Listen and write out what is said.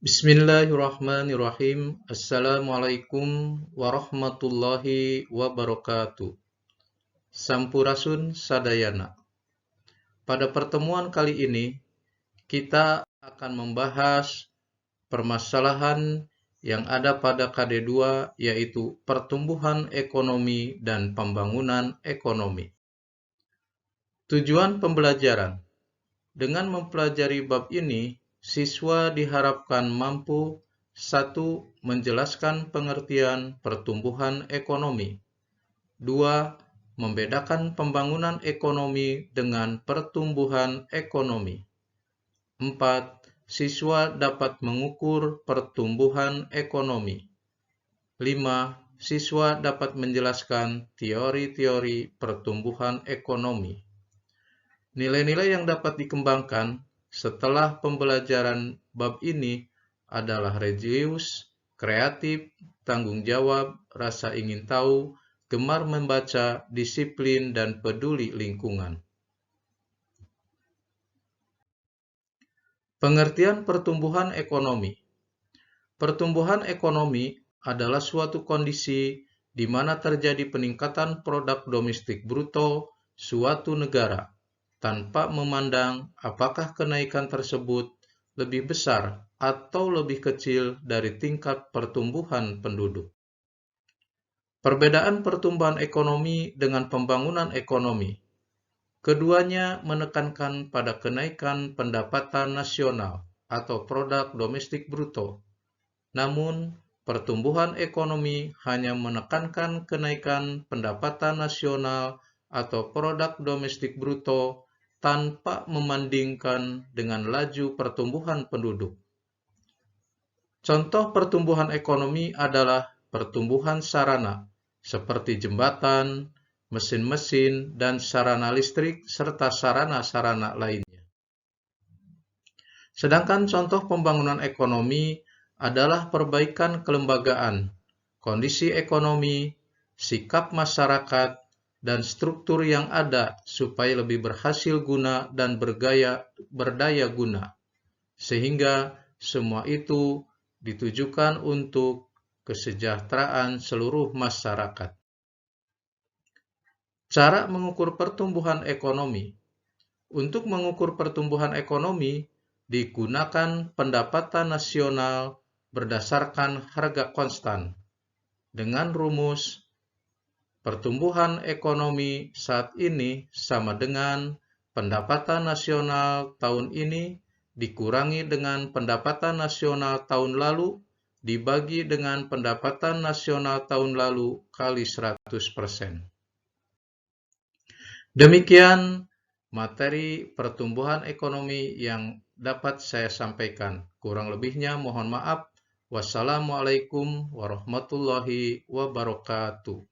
Bismillahirrahmanirrahim. Assalamualaikum warahmatullahi wabarakatuh. Sampurasun sadayana. Pada pertemuan kali ini, kita akan membahas permasalahan yang ada pada KD2, yaitu pertumbuhan ekonomi dan pembangunan ekonomi. Tujuan pembelajaran. Dengan mempelajari bab ini, siswa diharapkan mampu 1. Menjelaskan pengertian pertumbuhan ekonomi. 2. Membedakan pembangunan ekonomi dengan pertumbuhan ekonomi. 4. Siswa dapat mengukur pertumbuhan ekonomi. 5. Siswa dapat menjelaskan teori-teori pertumbuhan ekonomi. Nilai-nilai yang dapat dikembangkan setelah pembelajaran bab ini adalah religius, kreatif, tanggung jawab, rasa ingin tahu, gemar membaca, disiplin, dan peduli lingkungan. Pengertian pertumbuhan ekonomi. Pertumbuhan ekonomi adalah suatu kondisi di mana terjadi peningkatan produk domestik bruto suatu negara, tanpa memandang apakah kenaikan tersebut lebih besar atau lebih kecil dari tingkat pertumbuhan penduduk. Perbedaan pertumbuhan ekonomi dengan pembangunan ekonomi. Keduanya menekankan pada kenaikan pendapatan nasional atau produk domestik bruto. Namun, pertumbuhan ekonomi hanya menekankan kenaikan pendapatan nasional atau produk domestik bruto tanpa membandingkan dengan laju pertumbuhan penduduk. Contoh pertumbuhan ekonomi adalah pertumbuhan sarana, seperti jembatan, mesin-mesin, dan sarana listrik, serta sarana-sarana lainnya. Sedangkan contoh pembangunan ekonomi adalah perbaikan kelembagaan, kondisi ekonomi, sikap masyarakat, dan struktur yang ada supaya lebih berhasil guna dan berdaya guna, sehingga semua itu ditujukan untuk kesejahteraan seluruh masyarakat. Cara mengukur pertumbuhan ekonomi. Untuk mengukur pertumbuhan ekonomi, digunakan pendapatan nasional berdasarkan harga konstan. Dengan rumus, pertumbuhan ekonomi saat ini sama dengan pendapatan nasional tahun ini dikurangi dengan pendapatan nasional tahun lalu dibagi dengan pendapatan nasional tahun lalu kali 100%. Demikian materi pertumbuhan ekonomi yang dapat saya sampaikan. Kurang lebihnya mohon maaf. Wassalamualaikum warahmatullahi wabarakatuh.